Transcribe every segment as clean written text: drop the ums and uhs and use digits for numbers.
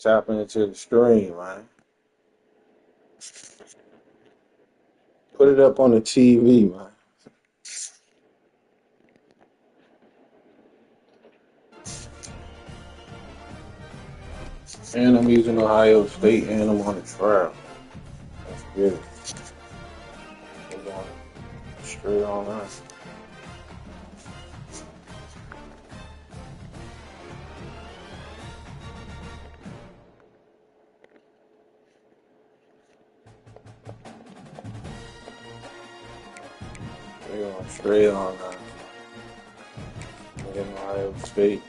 tapping into the stream, man. Put it up on the TV, man. And I'm using Ohio State, and I'm on the trial. Let's get it. We're going straight on that. We're going straight on that. We're getting Ohio State.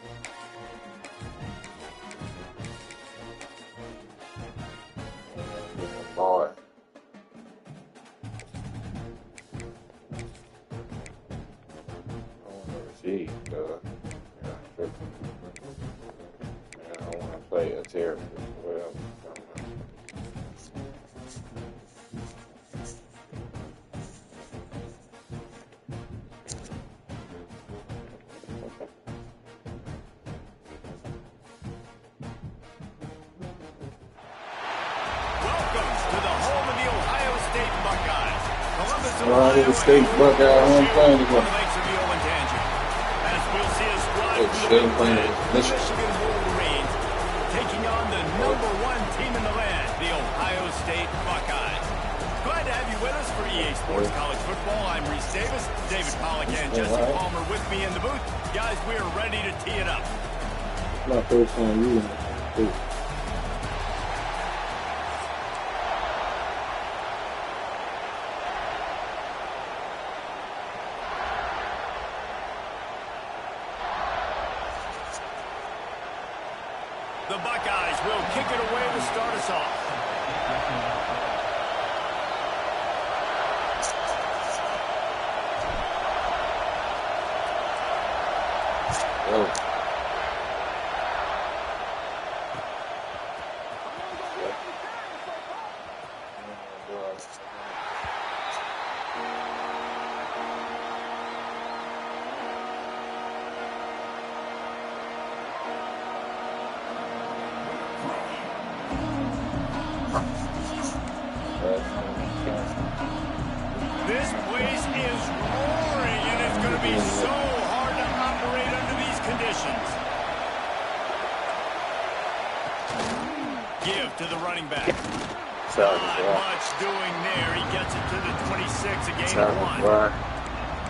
Boy. I want to see, yeah, I want to play a terrible. Well, Ohio State Buckeye home playing again. As we'll see a squad Michigan Wolverines taking on the #1 team in the land, the Ohio State Buckeyes. Glad to have you with us for EA Sports College Football. I'm Reese Davis, David Pollack, and Jesse Palmer with me in the booth. Guys, we are ready to tee it up. My first time reading it. The Buckeyes will kick it away to start us off. Oh. This place is roaring, and it's going to be so hard to operate under these conditions. Give to the running back. Not much doing there. He gets it to the 26, a gain of 1.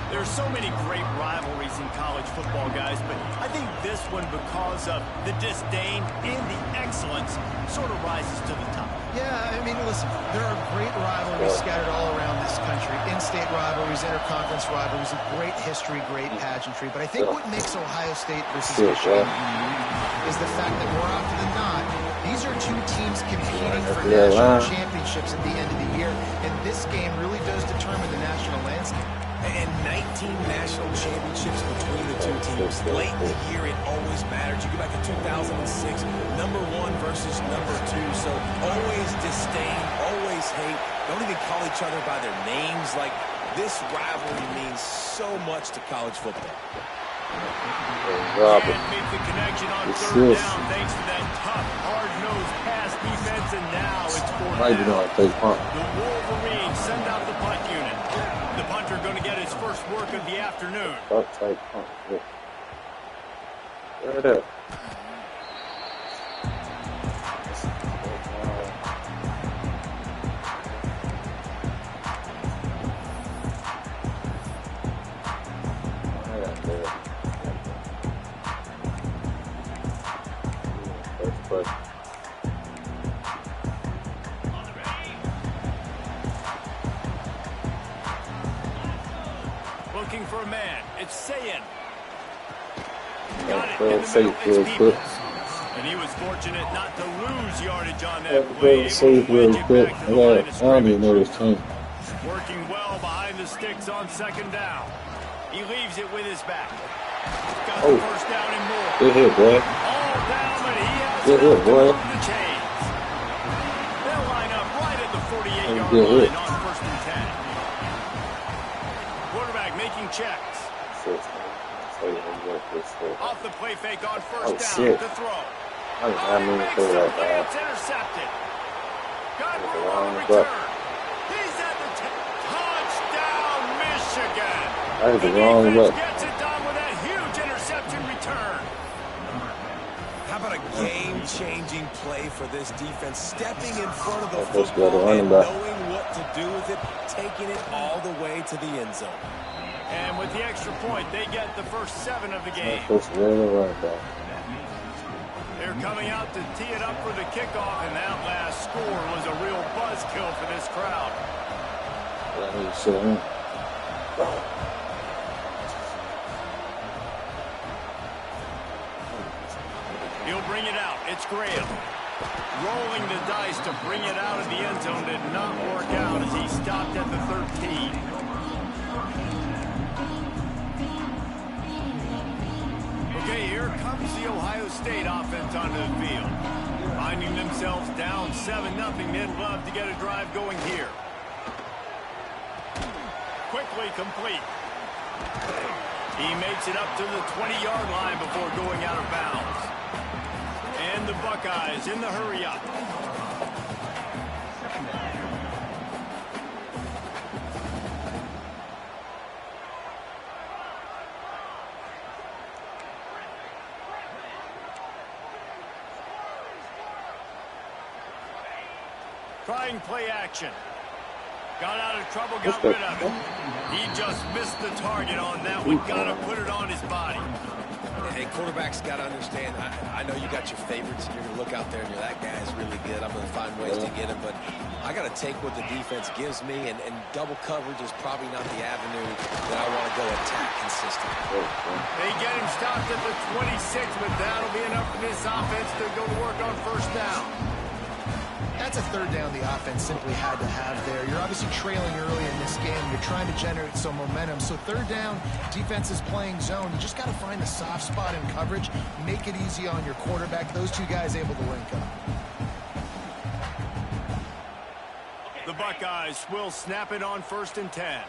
There's so many great rivalries in college football, guys, but I think this one, because of the disdain and the excellence, sort of rises to the top. Yeah, I mean, listen, there are great rivalries scattered all around this country. In-state rivalries, interconference rivalries, a great history, great pageantry. But I think what makes Ohio State versus Michigan unique is the fact that more often than not, these are two teams competing for national championships at the end of the year. And this game really does determine the national landscape. And 19 national championships between the two teams. Late in the year, it always matters. You go back to 2006, #1 versus #2. So always disdain, always hate. Don't even call each other by their names. Like, this rivalry means so much to college football. And make the connection on third down thanks to that tough, hard-nosed pass defense. And now it's fourth down. The Wolverines send out the punt unit. The punter going to get his first work of the afternoon. Upside punt. Right up. Looking for a man. It's Sayin. Got it Well, in the safe middle. real It's quick. Peoples. And he was fortunate not to lose yardage on that Well, play. safe real quick. I don't even know this team. Working well behind the sticks on second down. He leaves it with his back. Got the first down and more. Good hit, boy. All down, but he has Good hit, boy. the chains. They'll line up right at the 48-yard Good hit. line on 1st and 10. Quarterback making checks. Off the play fake on first down shit. to throw. I did not mean to say like that. It's intercepted. Got room on the return. He's at the touchdown, Michigan. That is the wrong look. Gets it done with that huge interception return. How about a game-changing play for this defense? Stepping in front of the football and knowing what to do with it, taking it all the way to the end zone. And with the extra point, they get the first 7 of the game. They're coming out to tee it up for the kickoff, and that last score was a real buzzkill for this crowd. He'll bring it out. It's Graham. Rolling the dice to bring it out of the end zone did not work out as he stopped at the 13. Okay, here comes the Ohio State offense onto the field. Finding themselves down 7-0, they'd love to get a drive going here. Quickly complete. He makes it up to the 20-yard line before going out of bounds. And the Buckeyes in the hurry-up. Trying play action. Got out of trouble, got rid of it. He just missed the target on that one. Got to put it on his body. Hey, quarterbacks got to understand, I know you got your favorites, and you're going to look out there and you're, that guy's really good. I'm going to find ways to get him, but I got to take what the defense gives me, and double coverage is probably not the avenue that I want to go attack consistently. They get him stopped at the 26, but that'll be enough for this offense to go to work on first down. That's a third down the offense simply had to have there. You're obviously trailing early in this game. You're trying to generate some momentum. So third down, defense is playing zone. You just got to find the soft spot in coverage, make it easy on your quarterback. Those two guys able to link up. The Buckeyes will snap it on 1st and 10.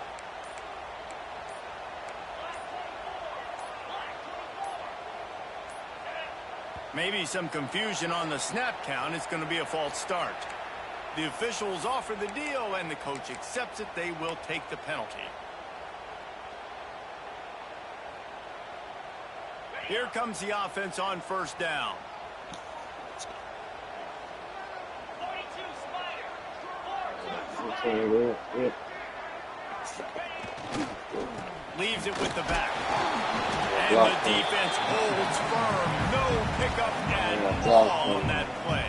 Maybe some confusion on the snap count. It's going to be a false start. The officials offer the deal, and the coach accepts it. They will take the penalty. Here comes the offense on first down. Leaves it with the back. And the defense holds firm. No pickup at all on that play.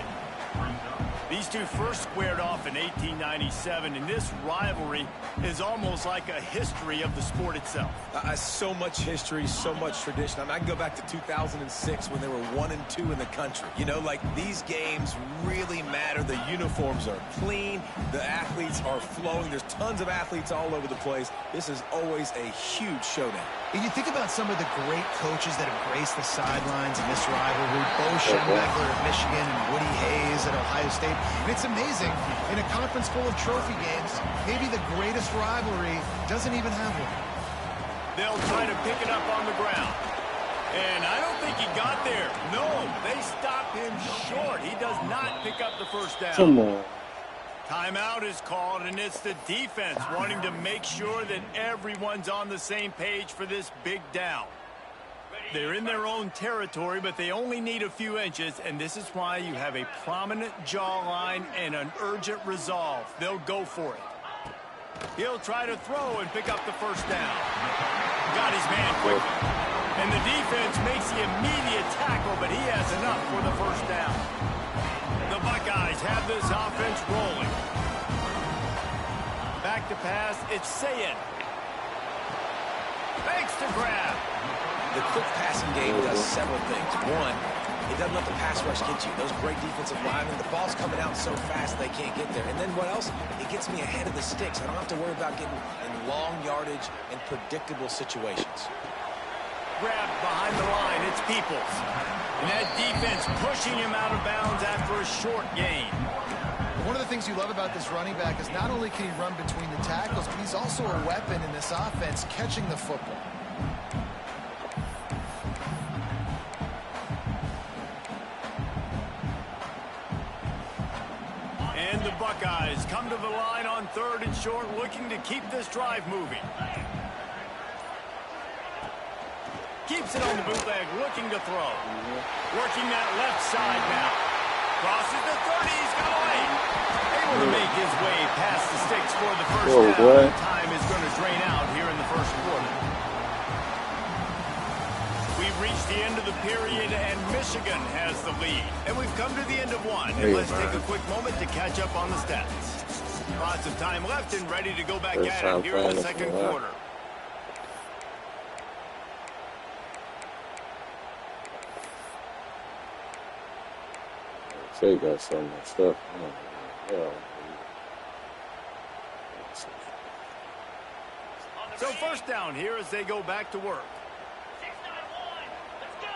These two first squared off in 1897, and this rivalry is almost like a history of the sport itself. So much history, so much tradition. I mean, I can go back to 2006 when they were 1-2 in the country. You know, like, these games really matter. The uniforms are clean. The athletes are flowing. There's tons of athletes all over the place. This is always a huge showdown. And you think about some of the great coaches that have graced the sidelines in this rivalry. Bo Schembechler at Michigan and Woody Hayes at Ohio State. And it's amazing, in a conference full of trophy games, maybe the greatest rivalry doesn't even have one. They'll try to pick it up on the ground. And I don't think he got there. No, they stopped him short. He does not pick up the first down. Come on. Timeout is called, and it's the defense wanting to make sure that everyone's on the same page for this big down. They're in their own territory, but they only need a few inches, and this is why you have a prominent jawline and an urgent resolve. They'll go for it. He'll try to throw and pick up the first down. Got his man quickly. And the defense makes the immediate tackle, but he has enough for the first down. The Buckeyes have this offense rolling. Back to pass, it's Sayed. Fakes to grab. The quick passing game does several things. One, it doesn't let the pass rush get you. Those great defensive linemen, the ball's coming out so fast they can't get there. And then what else? It gets me ahead of the sticks. I don't have to worry about getting in long yardage and predictable situations. Grabbed behind the line, it's Peoples. And that defense pushing him out of bounds after a short gain. One of the things you love about this running back is not only can he run between the tackles, but he's also a weapon in this offense, catching the football. Buckeyes come to the line on 3rd and short, looking to keep this drive moving. Keeps it on the bootleg, looking to throw. Working that left side now. Crosses the 30, he's got away. Able to make his way past the sticks for the first down. Time is going to drain out here in the first quarter. We've reached the end of the period, and Michigan has the lead. And we've come to the end of one. And let's take a quick moment to catch up on the stats. Lots of time left and ready to go back at it here in the second quarter. They got so much stuff. So first down here as they go back to work. 6-9-1. Let's go.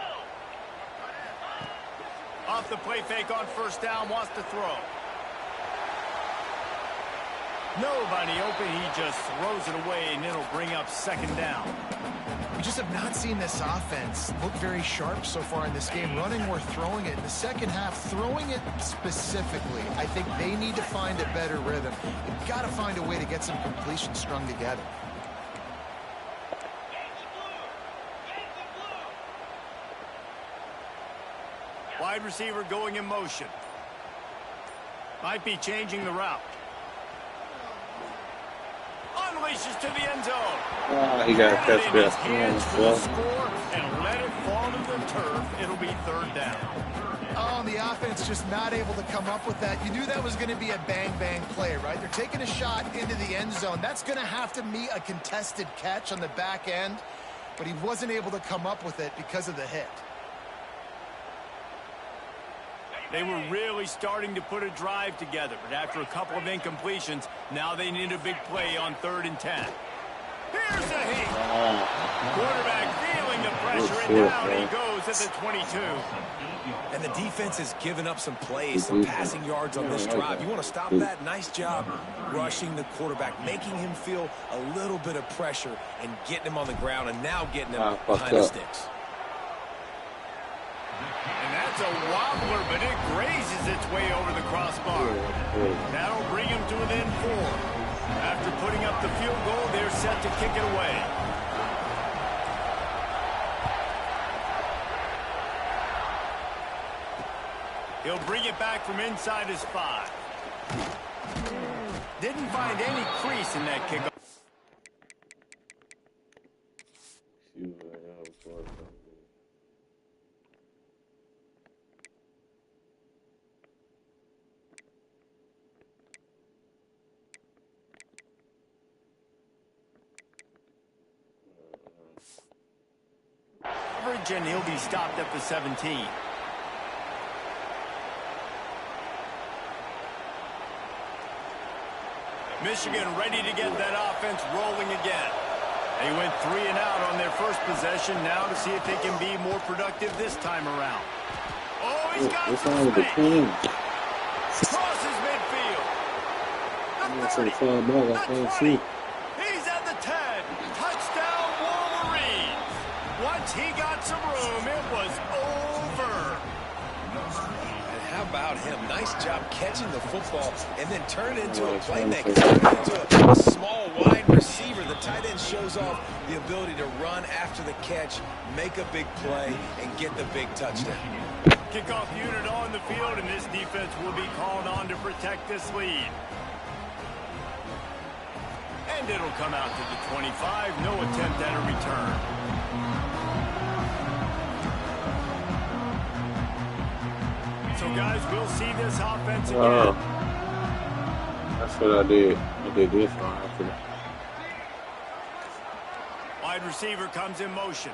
Off the play fake on first down, wants to throw. Nobody open, he just throws it away, and it'll bring up second down. We just have not seen this offense look very sharp so far in this game, running or throwing it. In the second half, throwing it specifically, I think they need to find a better rhythm. You've got to find a way to get some completions strung together. Wide receiver going in motion. Might be changing the route. Unleashes to the end zone. He got to catch that. Score and let it fall to the turf. It'll be 3rd down. Oh, and the offense just not able to come up with that. You knew that was going to be a bang-bang play, right? They're taking a shot into the end zone. That's going to have to meet a contested catch on the back end, but he wasn't able to come up with it because of the hit. They were really starting to put a drive together, but after a couple of incompletions, now they need a big play on 3rd and 10. Here's a hit. Quarterback feeling the pressure, and down he goes at the 22. And the defense has given up some plays, some passing yards on this drive. You want to stop that? Nice job rushing the quarterback, making him feel a little bit of pressure and getting him on the ground and now getting him behind the sticks. And that's a wobbler, but it grazes its way over the crossbar. That'll bring him to within 4. After putting up the field goal, they're set to kick it away. He'll bring it back from inside his 5. Didn't find any crease in that kickoff. And he'll be stopped at the 17. Michigan ready to get that offense rolling again. They went 3 and out on their first possession. Now to see if they can be more productive this time around. Oh, he's got some space. Crosses midfield. The 30. The 20. He's at the 10. Touchdown Wolverines. Once he got some room, it was over. And how about him? Nice job catching the football and then turn it into a playmaker. Turn it into a small wide receiver. The tight end shows off the ability to run after the catch, make a big play, and get the big touchdown. Kickoff unit on the field, and this defense will be called on to protect this lead. And it'll come out to the 25. No attempt at a return. So, guys, we'll see this offense again. That's what I did. I did this one after that. Wide receiver comes in motion.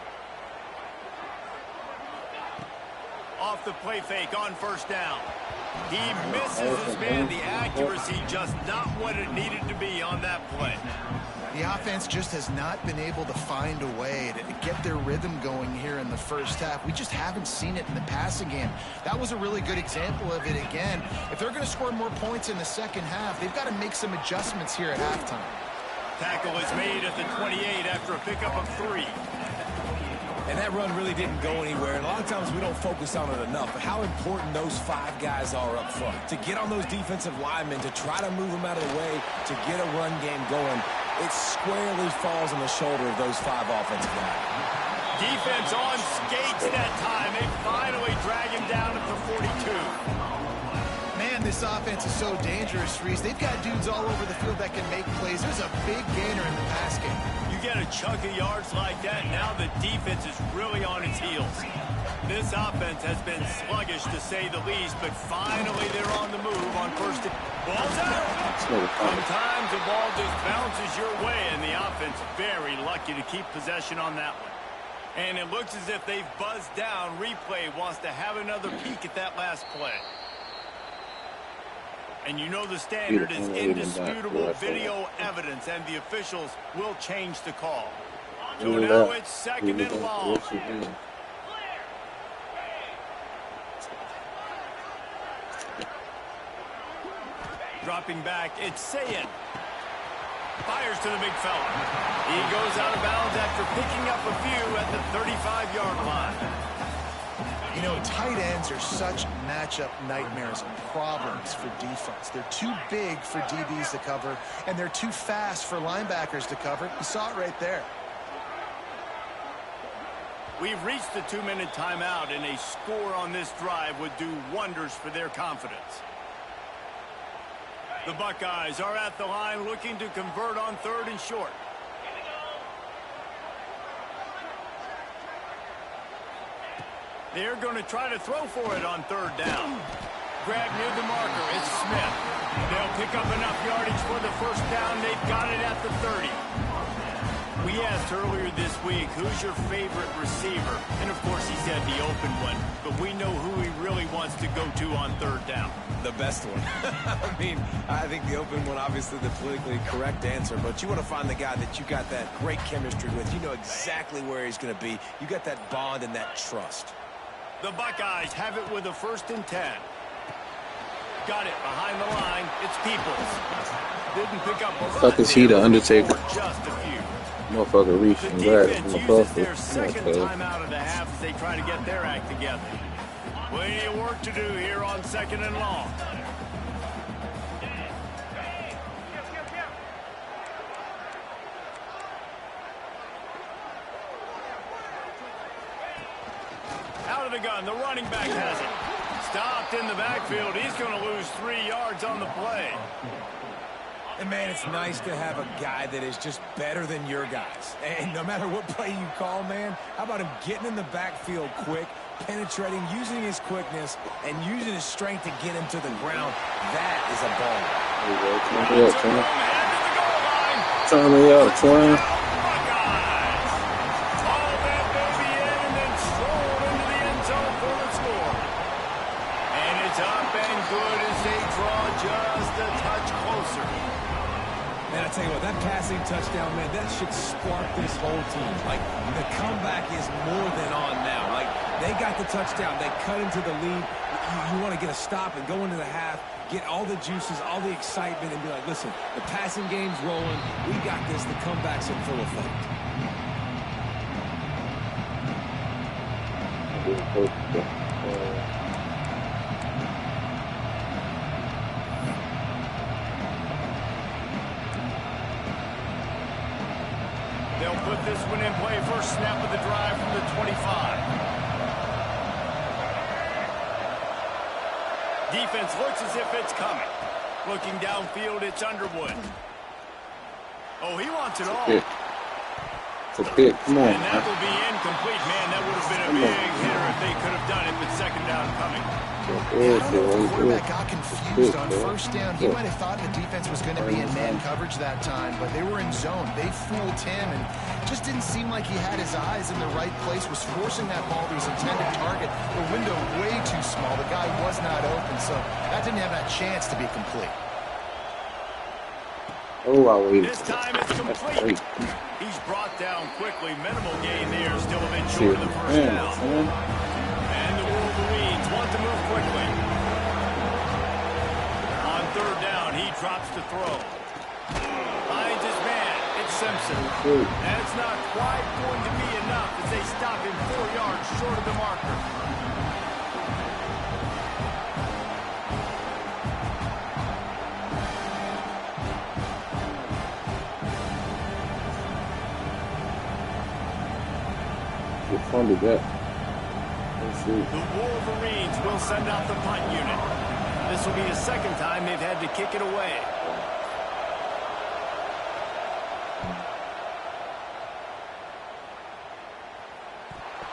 Off the play fake on first down. He misses his man. The accuracy just not what it needed to be on that play. The offense just has not been able to find a way to get their rhythm going here in the first half. We just haven't seen it in the passing game. That was a really good example of it again. If they're going to score more points in the second half, they've got to make some adjustments here at halftime. Tackle is made at the 28 after a pickup of 3. And that run really didn't go anywhere. And a lot of times we don't focus on it enough. But how important those 5 guys are up front. To get on those defensive linemen, to try to move them out of the way, to get a run game going, it squarely falls on the shoulder of those 5 offensive guys. Defense on skates that time. They finally drag him down at the 42. Man, this offense is so dangerous, Reese. They've got dudes all over the field that can make plays. There's a big gainer in the pass game. You get a chunk of yards like that, now the defense is really on its heels. This offense has been sluggish, to say the least, but finally they're on the move on first. Ball's out. Sometimes the ball just bounces your way, and the offense very lucky to keep possession on that one. And it looks as if they've buzzed down. Replay wants to have another peek at that last play. And you know the standard is indisputable video evidence, and the officials will change the call. So now it's 2nd and long. Dropping back, it's Sayin. Fires to the big fella. He goes out of bounds after picking up a few at the 35-yard line. You know, tight ends are such matchup nightmares and problems for defense. They're too big for DBs to cover, and they're too fast for linebackers to cover. You saw it right there. We've reached the 2-minute timeout, and a score on this drive would do wonders for their confidence. The Buckeyes are at the line looking to convert on 3rd and short. They're going to try to throw for it on 3rd down. Grab near the marker. It's Smith. They'll pick up enough yardage for the 1st down. They've got it at the 30. We asked earlier this week, who's your favorite receiver? And, of course, he said the open one. But we know who he really wants to go to on 3rd down. The best one. I mean, I think the open one, obviously the politically correct answer, but you want to find the guy that you got that great chemistry with. You know exactly where he's going to be. You got that bond and that trust. The Buckeyes have it with a 1st and 10. Got it behind the line. It's Peoples. Didn't pick up a run. Fuck is he, the Undertaker? Just a few. Motherfucker reaching back from the uses their 2nd time out of the half as they try to get their act together. Plenty of work to do here on 2nd and long. Out of the gun, the running back has it. Stopped in the backfield. He's going to lose 3 yards on the play. And, man, it's nice to have a guy that is just better than your guys. And no matter what play you call, man, how about him getting in the backfield quick, penetrating, using his quickness, and using his strength to get him to the ground. That is a ball. Turn me up, twin. All that baby in and then strolled into the end zone for the score. And it's up and good as they draw just a touch closer. Man, I tell you what, that passing touchdown, man, that should spark this whole team. Like, the comeback is more than on now. Like, they got the touchdown. They cut into the lead. You want to get a stop and go into the half, get all the juices, all the excitement, and be like, listen, the passing game's rolling. We got this. The comeback's in full effect. They'll put this one in play. First snap of the drive from the 25. Defense looks as if it's coming. Looking downfield, it's Underwood. Oh, he wants it all. It's a pick. Come on. And that will be incomplete. Man, that would have been a big hitter if they could have done it with 2nd down coming. I don't know if the quarterback got confused on 1st down. He might have thought the defense was going to be in man coverage that time, but they were in zone. They fooled him, and just didn't seem like he had his eyes in the right place, was forcing that ball to his intended target. The window way too small. The guy was not open, so that didn't have that chance to be complete. Oh, I waited. This time it's complete. He's brought down quickly. Minimal gain there. Still a bit short of the 1st down. And the Wolverines want to move quickly. On 3rd down, he drops to throw. Finds his man. It's Simpson. That's not quite going to be enough as they stop him 4 yards short of the marker. The Wolverines will send out the punt unit. This will be the second time they've had to kick it away.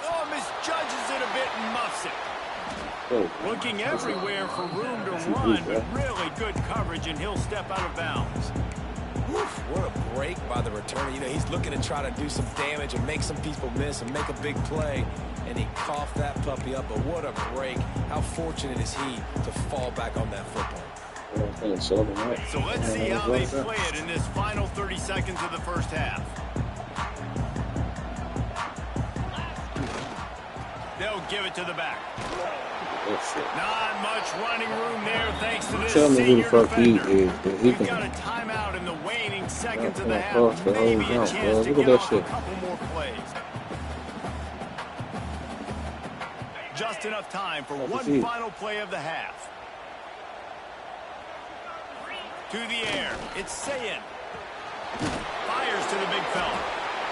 Oh, misjudges it a bit and muffs it. Looking everywhere for room to run, but really good coverage, and he'll step out of bounds. Oof, what a break by the returner. You know, he's looking to try to do some damage and make some people miss and make a big play. And he coughed that puppy up, but what a break. How fortunate is he to fall back on that football? So let's see how they play it in this final 30 seconds of the first half. They'll give it to the back. Not much running room there thanks to this senior defender. We've got a timeout in the waning seconds of the half. Maybe a chance to get off a couple more plays. Just enough time for one final play of the half. To the air. It's Sayin. Fires to the big fella.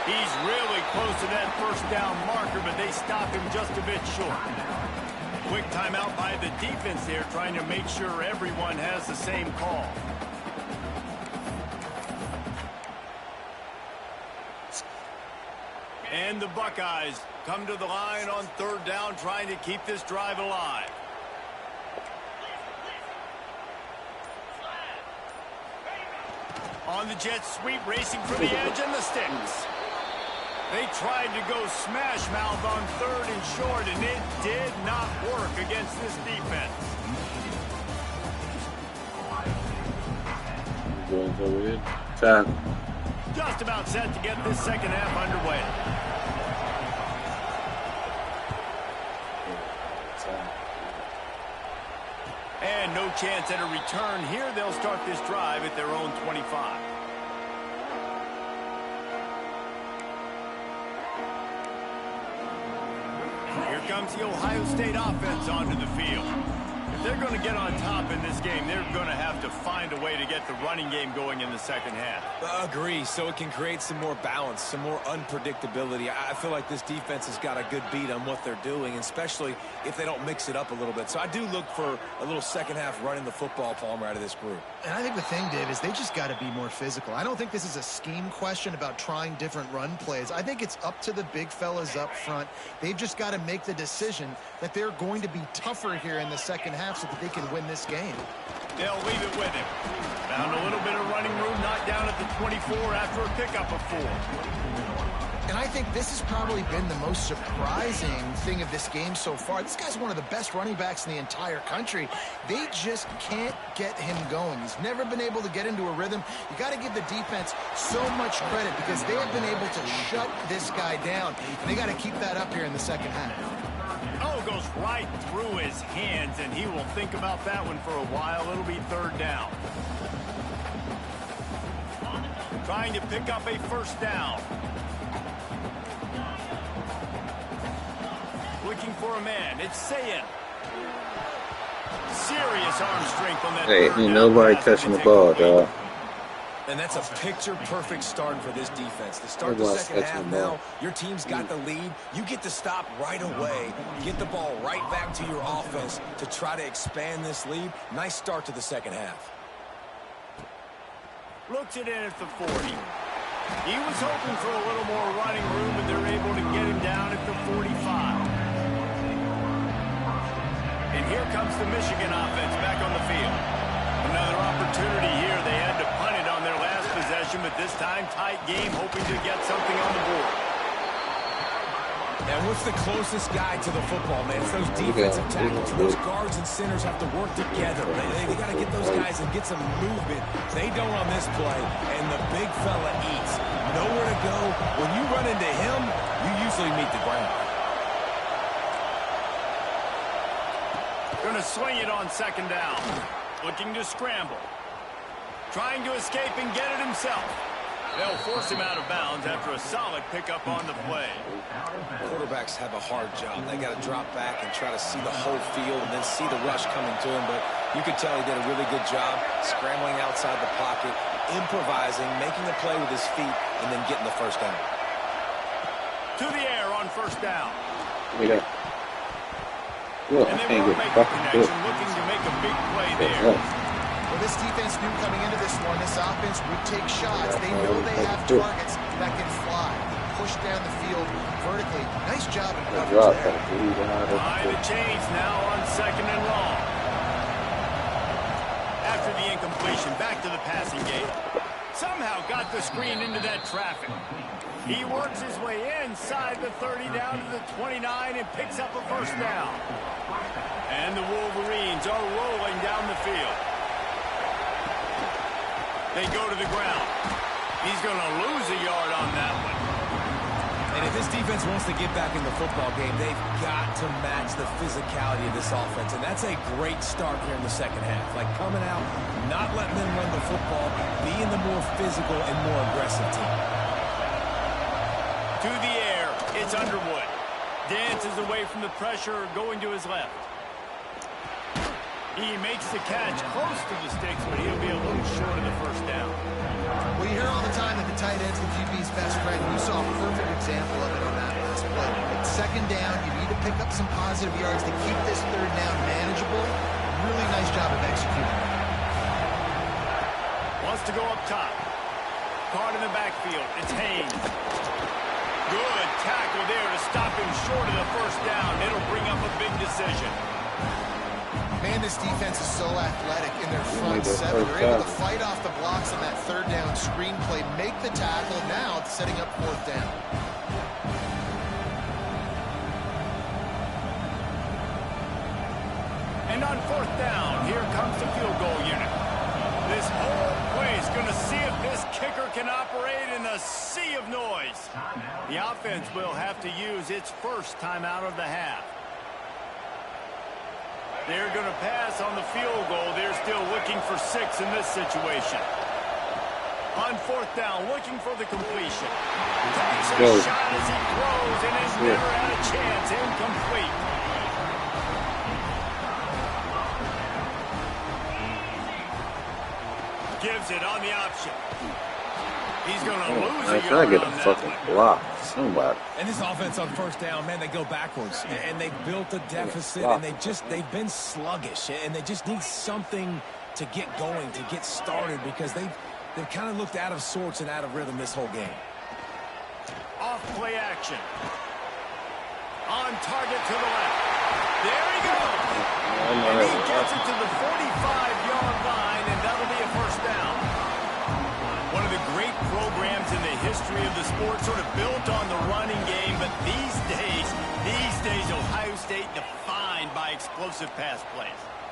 He's really close to that first down marker, but they stop him just a bit short. Quick timeout by the defense here, trying to make sure everyone has the same call. And the Buckeyes come to the line on third down, trying to keep this drive alive. On the jet sweep, racing for the edge and the sticks. They tried to go smash mouth on third and short, and it did not work against this defense. Just about set to get this second half underway. And no chance at a return here. They'll start this drive at their own 25. Here comes the Ohio State offense onto the field. If they're going to get on top in this game, they're going to have to find a way to get the running game going in the second half. Agree, so it can create some more balance, some more unpredictability. I feel like this defense has got a good beat on what they're doing, especially if they don't mix it up a little bit. So I do look for a little second half running the football, Palmer, out of this group. And I think the thing, Dave, is they just got to be more physical. I don't think this is a scheme question about trying different run plays. I think it's up to the big fellas up front. They've just got to make the decision that they're going to be tougher here in the second half so that they can win this game. They'll leave it with him. Found a little bit of running room, knocked down at the 24 after a pickup of 4. And I think this has probably been the most surprising thing of this game so far. This guy's one of the best running backs in the entire country. They just can't get him going. He's never been able to get into a rhythm. You got to give the defense so much credit because they have been able to shut this guy down. And they got to keep that up here in the second half. Oh, goes right through his hands, and he will think about that one for a while. It'll be third down. Trying to pick up a first down. Looking for a man. It's Sayin. Serious arm strength on that. Hey, ain't nobody touching the ball, dog. And that's a picture-perfect start for this defense. To start the second half now, your team's got the lead. You get to stop right away, get the ball right back to your offense to try to expand this lead. Nice start to the second half. Looks it in at the 40. He was hoping for a little more running room, and they're able to get him down at the 45. And here comes the Michigan offense back on the field. Another opportunity here. They had to punt it on their last possession, but this time tight game, hoping to get something on the board. And what's the closest guy to the football, man? It's those defensive tackles. Those guards and centers have to work together. They got to get those guys and get some movement. They don't on this play, and the big fella eats. Nowhere to go. When you run into him, you usually meet the ground. Going to swing it on second down. Looking to scramble. Trying to escape and get it himself. They'll force him out of bounds after a solid pickup on the play. Quarterbacks have a hard job. They got to drop back and try to see the whole field and then see the rush coming to him. But you could tell he did a really good job scrambling outside the pocket, improvising, making a play with his feet, and then getting the first down. To the air on first down. Yeah. And they won't make the connection, looking to make a big play there. Well, this defense knew coming into this one, this offense would take shots. They know they have targets that can fly, push down the field vertically. Nice job in coverage there. Behind the chains now on 2nd and long. After the incompletion, back to the passing game. Somehow got the screen into that traffic. He works his way inside the 30 down to the 29 and picks up a first down. And the Wolverines are rolling down the field. They go to the ground. He's going to lose a yard on that one. And if this defense wants to get back in the football game, they've got to match the physicality of this offense. And that's a great start here in the second half. Like coming out, not letting them run the football, being the more physical and more aggressive team. To the air, it's Underwood. Dances away from the pressure, going to his left. He makes the catch close to the sticks, but he'll be a little short of the first down. Well, you hear all the time that the tight end's the QB's best friend. You saw a perfect example of it on that last play. At 2nd down, you need to pick up some positive yards to keep this 3rd down manageable. Really nice job of executing. Wants to go up top. Caught in the backfield. It's Haynes. Good tackle there to stop him short of the first down. It'll bring up a big decision. Man, this defense is so athletic in their front seven. They're able to fight off the blocks on that 3rd down screenplay, make the tackle. Now it's setting up 4th down. And on 4th down, here comes the field goal unit. This whole play is going to see if this kicker can operate in the sea of noise. The offense will have to use its first timeout of the half. They're going to pass on the field goal. They're still looking for 6 in this situation. On 4th down, looking for the completion. Takes a shot as he throws, and has never had a chance. Incomplete. Gives it on the option. He's going to lose a yard get a on that fucking one. block. Somebody. And this offense on 1st down, man, they go backwards. And they've built a deficit, and they've been sluggish. And they just need something to get going, to get started, because they've kind of looked out of sorts and out of rhythm this whole game. Off play action. On target to the left. There he goes. And he gets it to the 45-yard line, and that'll be a first down. One of the great programs in the history of the sport, sort of built on the running game, but these days, Ohio State defined by explosive pass plays.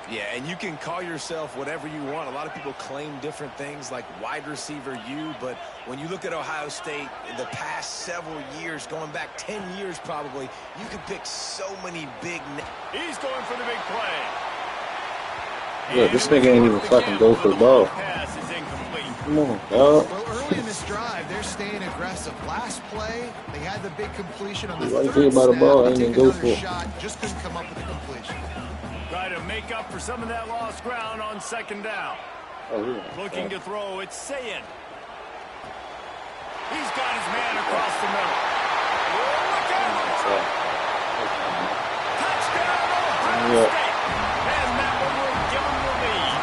Yeah, and you can call yourself whatever you want. A lot of people claim different things like wide receiver U, but when you look at Ohio State, the past several years, going back 10 years probably, you can pick so many big names. He's going for the big play. Look, this nigga ain't even fucking go for the ball. Pass is incomplete. Come on, dog. Well, early in this drive, they're staying aggressive. Last play, they had the big completion on the Right 3rd here by the snap. ball, They ain't take even go another for it. shot, just couldn't come up with the completion. Try to make up for some of that lost ground on 2nd down. Looking to throw, it's Sayin. He's got his man across the middle. Look out! Touchdown, Ohio State! And that one will give him the lead.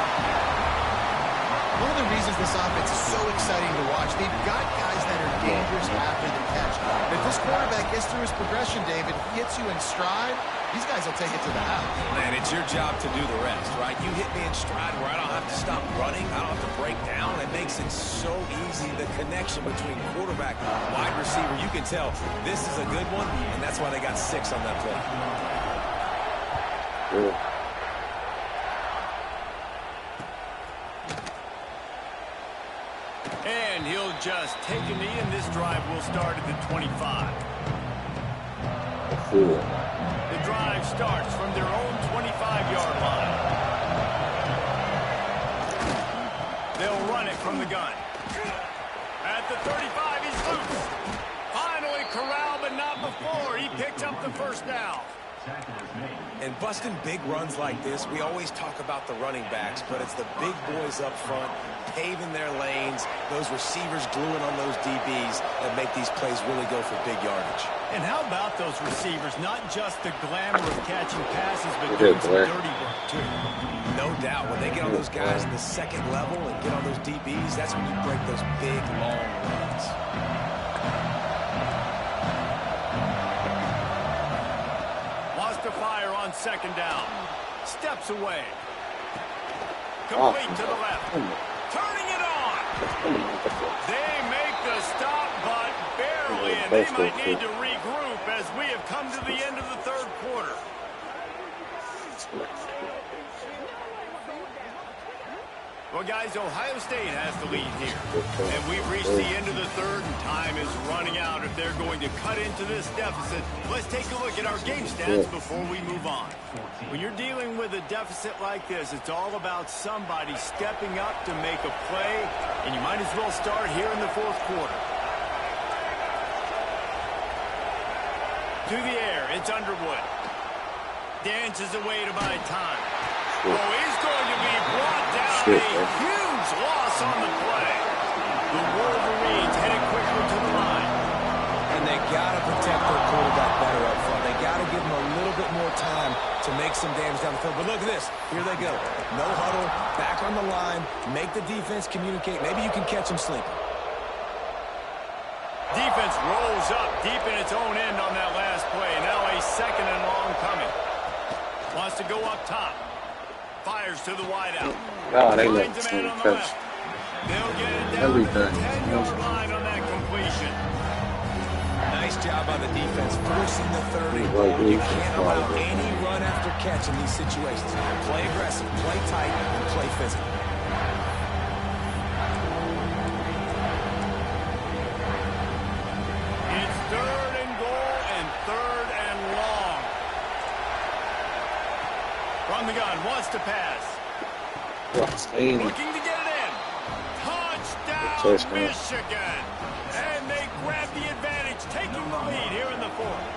One of the reasons this offense is so exciting to watch, they've got guys that are dangerous after the catch. If this quarterback gets through his progression, David, hits you in stride, these guys will take it to the house. Man, it's your job to do the rest, right? You hit me in stride where I don't have to stop running. I don't have to break down. It makes it so easy, the connection between quarterback and wide receiver. You can tell this is a good one, and that's why they got 6 on that play. Yeah. And he'll just take a knee, and this drive will start at the 25. Cool. The drive starts from their own 25-yard line. They'll run it from the gun. At the 35, he's loose. Finally corralled, but not before. He picks up the first down. And busting big runs like this, we always talk about the running backs, but it's the big boys up front, paving their lanes, those receivers gluing on those DBs that make these plays really go for big yardage. And how about those receivers? Not just the glamour of catching passes, but doing some dirty work, too. No doubt. When they get on those guys in the second level and get on those DBs, that's when you break those big, long runs. Fire on second down. Steps away. Complete to the left. Turning it on. They make the stop, but barely, and they might need to regroup as we have come to the end of the third quarter. Well, guys, Ohio State has the lead here. And we've reached the end of the third, and time is running out if they're going to cut into this deficit. Let's take a look at our game stats before we move on. When you're dealing with a deficit like this, it's all about somebody stepping up to make a play, and you might as well start here in the fourth quarter. To the air, it's Underwood. Dances away to buy time. Oh, he's going to be brought down. A huge loss on the play. The Wolverines headed quickly to the line. And they got to protect their quarterback better up front. They got to give him a little bit more time to make some damage down the field. But look at this. Here they go. No huddle, back on the line, make the defense communicate. Maybe you can catch him sleeping. Defense rolls up deep in its own end on that last play. Now a second and long coming. Wants to go up top. Fires to the wideout. God, they let Finds a him man on the catch left. They'll get it down to the 10-yard line on that completion. Nice job on the defense, forcing the third and goal. You can't allow any run after catch in these situations. Play aggressive, play tight, and play physical. It's third and goal and third and long. From the gun, wants to pass. Looking to get it in. Touchdown, Michigan. And they grab the advantage, taking the lead here in the fourth.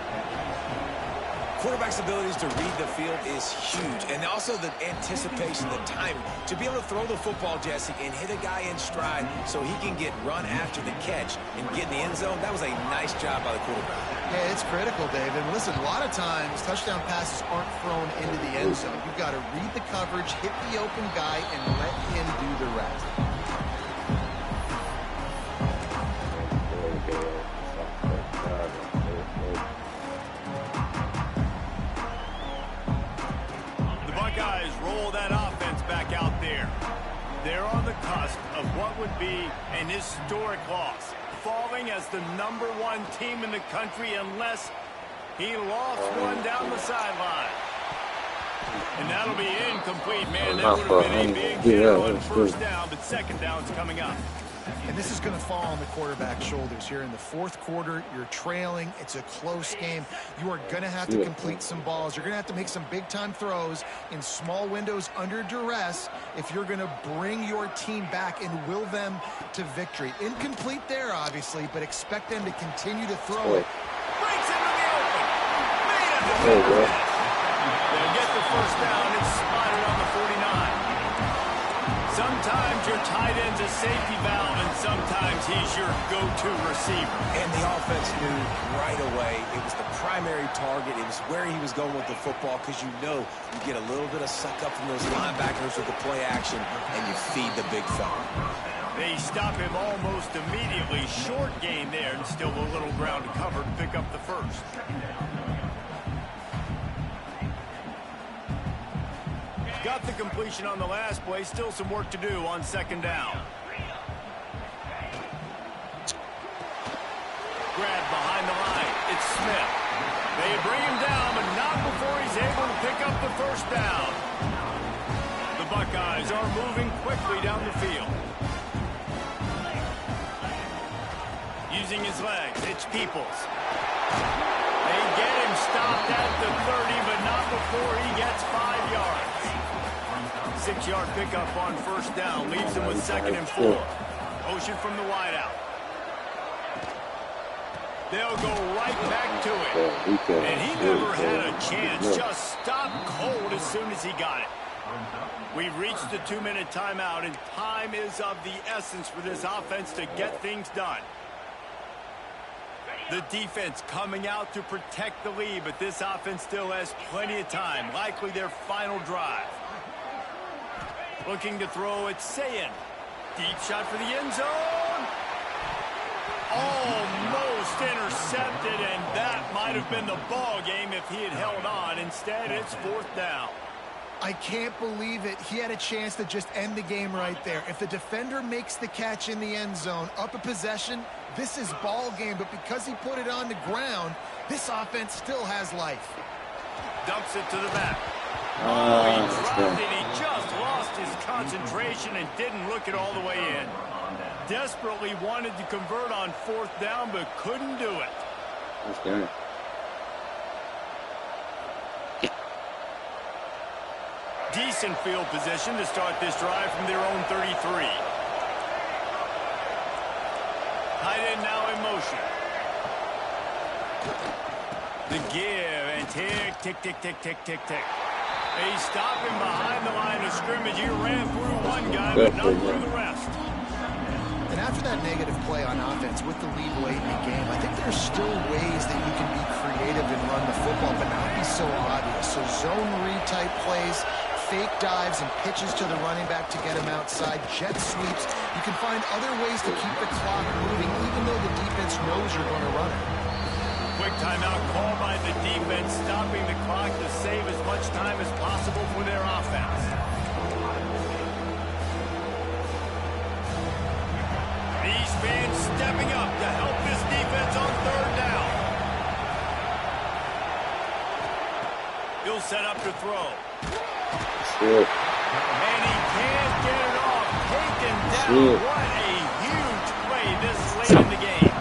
Quarterback's abilities to read the field is huge, and also the anticipation, the timing. To be able to throw the football, Jesse, and hit a guy in stride so he can get run after the catch and get in the end zone, that was a nice job by the quarterback. Yeah, it's critical, David. Listen, a lot of times touchdown passes aren't thrown into the end zone. You've got to read the coverage, hit the open guy, and let him do the rest. Roll that offense back out there. They're on the cusp of what would be an historic loss, falling as the #1 team in the country unless he lost one down the sideline. And that'll be incomplete, man. That would have been a big hit on first down, but second down's coming up. And this is going to fall on the quarterback's shoulders here in the fourth quarter. You're trailing. It's a close game. You are going to have to complete some balls. You're going to have to make some big-time throws in small windows under duress if you're going to bring your team back and will them to victory. Incomplete there, obviously, but expect them to continue to throw it. Breaks into the open. Made it. They'll get the first down. It's spotted on the 49. Sometimes your tight end's a safety valve, and sometimes he's your go-to receiver. And the offense knew right away it was the primary target. It was where he was going with the football, because you know you get a little bit of suck up from those linebackers with the play action, and you feed the big fella. They stop him almost immediately. Short gain there, and still a little ground to cover to pick up the first. Got the completion on the last play. Still some work to do on second down. Grab behind the line. It's Smith. They bring him down, but not before he's able to pick up the first down. The Buckeyes are moving quickly down the field. Using his legs, it's Peoples. They get him stopped at the 30, but not before he gets 5 yards. 6-yard pickup on first down leaves him with 2nd and 4. Motion from the wideout. They'll go right back to it. And he never had a chance. Just stopped cold as soon as he got it. We've reached the 2-minute timeout, and time is of the essence for this offense to get things done. The defense coming out to protect the lead, but this offense still has plenty of time. Likely their final drive. Looking to throw it, Sayin. Deep shot for the end zone. Almost intercepted, and that might have been the ball game if he had held on. Instead, it's 4th down. I can't believe it. He had a chance to just end the game right there. If the defender makes the catch in the end zone, up a possession, this is ball game. But because he put it on the ground, this offense still has life. Dumps it to the back. He dropped it. He just lost his concentration and didn't look it all the way in. Desperately wanted to convert on 4th down, but couldn't do it. That's good. Decent field position to start this drive from their own 33. Tight end now in motion. The give and tick, tick, tick, tick, tick, tick, tick. They stop him behind the line of scrimmage. He ran through one guy, but not through the rest. And after that negative play on offense with the lead late in the game, I think there's still ways that you can be creative and run the football, but not be so obvious. So zone read type plays, fake dives and pitches to the running back to get him outside, jet sweeps. You can find other ways to keep the clock moving, even though the defense knows you're going to run it. Quick timeout called by the defense, stopping the clock to save as much time as possible for their offense. These fans stepping up to help this defense on 3rd down. He'll set up to throw. And he can't get it off. Taken down. What a huge play this late in the game.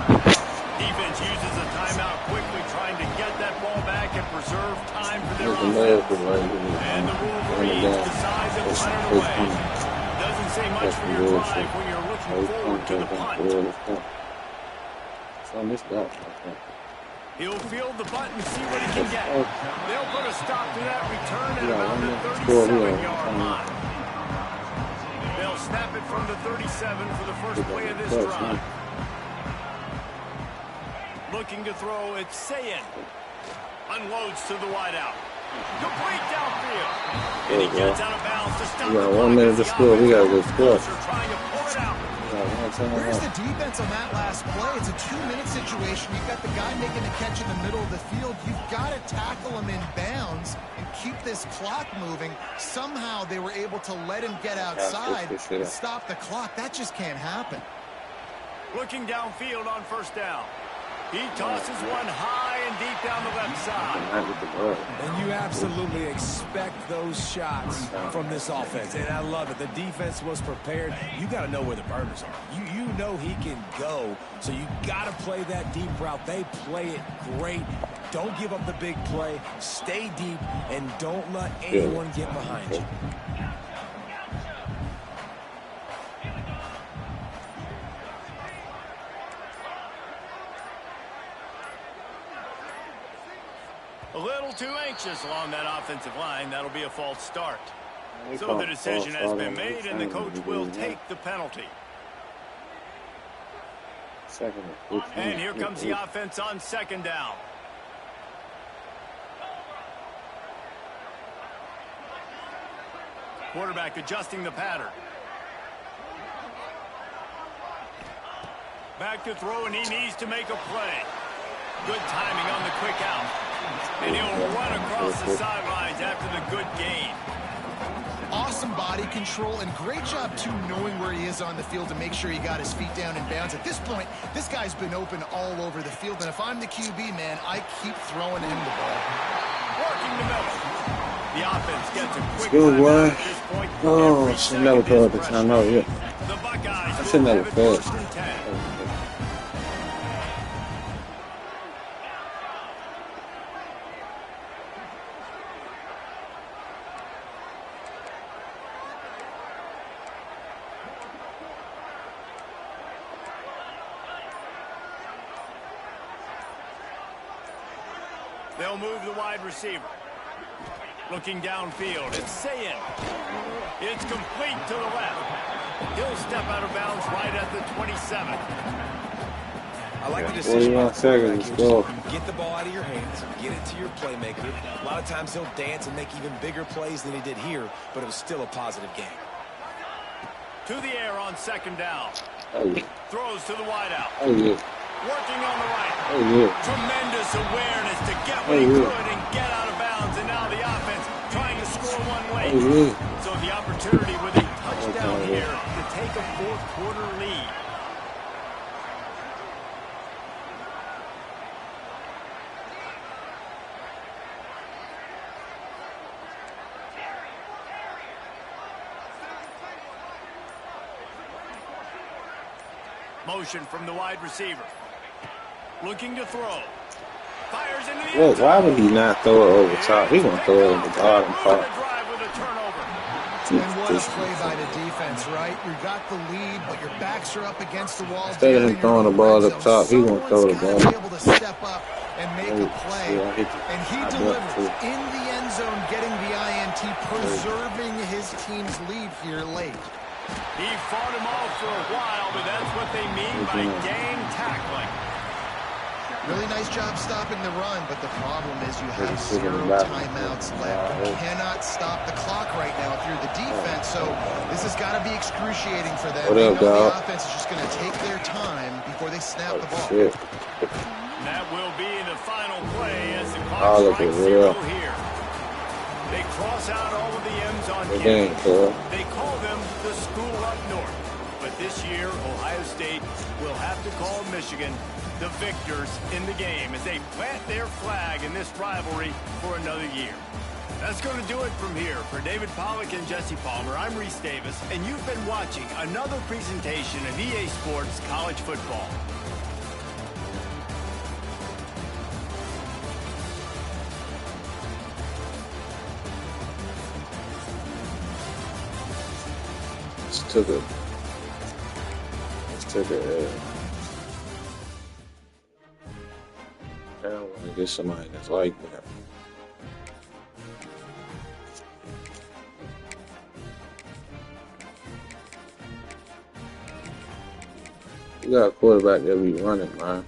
Defense uses a timeout quickly, trying to get that ball back and preserve time for their offense. And the Wolverines decide to punt it away. Doesn't say much for your drive when you're looking forward to the punt. So I missed that. He'll field the punt and see what he can get. They'll put a stop to that return at around the 37-yard line. They'll snap it from the 37 for the first play of this drive. Looking to throw, it's Sayin. Unloads to the wideout. Complete downfield. And he gets out of bounds to stop the clock. 1 minute to score. We got to go score. Trying to pull it out. Where's the defense on that last play? It's a 2-minute situation. You've got the guy making the catch in the middle of the field. You've got to tackle him in bounds and keep this clock moving. Somehow they were able to let him get outside and stop the clock. That just can't happen. Looking downfield on 1st down. He tosses one high and deep down the left side. And you absolutely expect those shots from this offense. And I love it. The defense was prepared. You got to know where the burners are. You know he can go. So you got to play that deep route. They play it great. Don't give up the big play. Stay deep and don't let anyone get behind you. A little too anxious along that offensive line. That'll be a false start. So the decision has been made, and the coach will take the penalty. And here comes the offense on 2nd down. Quarterback adjusting the pattern. Back to throw, and he needs to make a play. Good timing on the quick out. And he'll run across the sidelines after the good gain. Awesome body control and great job, too, knowing where he is on the field to make sure he got his feet down in bounds. At this point, this guy's been open all over the field. And if I'm the QB, man, I keep throwing him the ball. Working the middle. The offense gets a quick timeout at this point. Oh, I should never call it the timeout yet. The Buckeyes I should never call it. They'll move the wide receiver. Looking downfield, it's Sayin. It's complete to the left. He'll step out of bounds right at the 27. I like the decision. 41 seconds, let's go. Get the ball out of your hands, get it to your playmaker. A lot of times he'll dance and make even bigger plays than he did here, but it was still a positive game. To the air on second down. Oh, yeah. Throws to the wideout. Oh, yeah. Working on the right. Oh, yeah. Tremendous awareness to get what he could and get out of bounds. And now the offense trying to score one late. Oh, yeah. So the opportunity with a touchdown here to take a fourth quarter lead. Motion from the wide receiver. Looking to throw. Fires into the end zone. Why would he not throw it over top? He gonna throw it in the bottom part. And what a play by the defense, right? You got the lead, but your backs are up against the wall. Instead of him throwing the ball up top, he gonna throw the ball. Be able to step up and make a play. And he delivers in the end zone, getting the INT, preserving his team's lead here late. He fought him off for a while, but that's what they mean by gang tackling. Really nice job stopping the run, but the problem is you have 0 timeouts left. You cannot stop the clock right now if you're the defense, so this has got to be excruciating for them. They know the offense is just going to take their time before they snap the ball. And that will be the final play as the clock strikes 0 here. They cross out all of the M's on campus. They call them the school up north. But this year, Ohio State will have to call Michigan the victors in the game as they plant their flag in this rivalry for another year. That's going to do it from here. For David Pollack and Jesse Palmer, I'm Reese Davis, and you've been watching another presentation of EA Sports College Football. Took it. I don't want to get somebody that's like that. You got a quarterback that be running, man.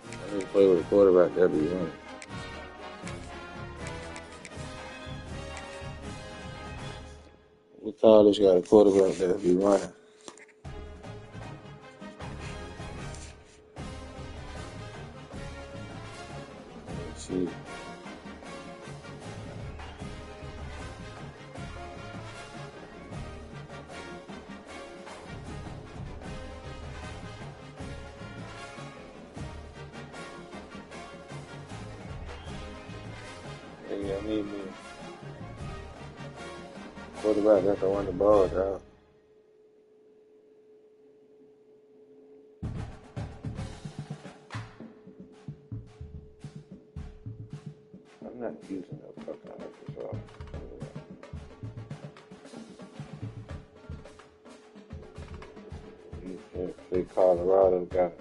I need to play with a quarterback that be running. We college got a quarterback that be running. Let's see. Hey, I need me. Quarterback that can run the ball down. I'm not using that fucking Microsoft. You can't say Colorado got it.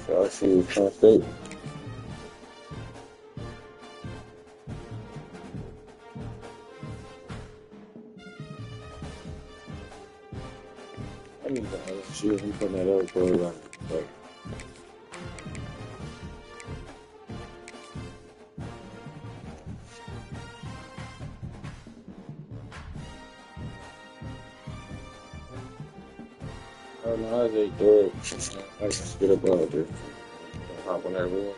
I see you Penn State. I need to see if I'm putting that other quarterback. I don't know how they do it. I just get up out there. Hop on that wheel.